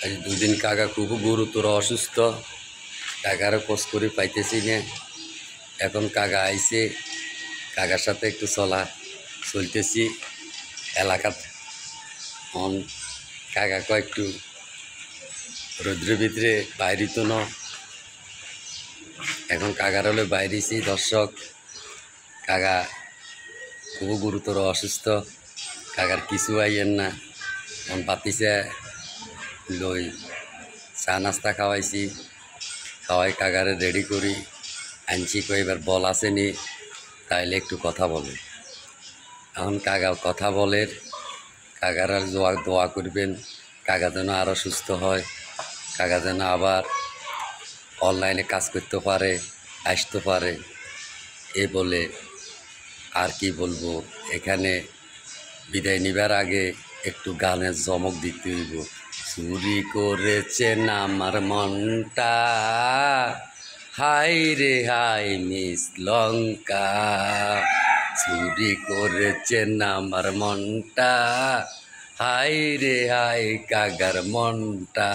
আজ দুদিন কাকা খুব গুরুতর অসুস্থ। কাকারও খোঁজ করে পাইতেছি না। এখন কাকা আইছে, কাকার সাথে একটু চলতেছি এলাকাত। কাকা একটু রৌদ্রের ভিতরে বাইরিত ন। এখন কাকার হলে বাইরেছি দর্শক। কাকা খুব গুরুতর অসুস্থ, কাকার কিছু আইয়েন না। এখন পাতিছে লই চা নাস্তা খাওয়াইছি, খাওয়াই কাকারে রেডি করি আনছি। এবার বল আসেনি, তাইলে একটু কথা বলে। এখন কাকা কথা বলের, কাকার আর দোয়া করবেন কাকা যেন আরও সুস্থ হয়, কাকা যেন আবার অনলাইনে কাজ করতে পারে, আসতে পারে। এ বলে আর কি বলবো, এখানে বিদায় নিবার আগে একটু গানের চমক দিতে হইব। চুরি করেছেন আমার মনটা, হাই রে হাই মিস লঙ্কা। চুরি করেছেন আমার মনটা, হাই রে হাই কাগার মনটা।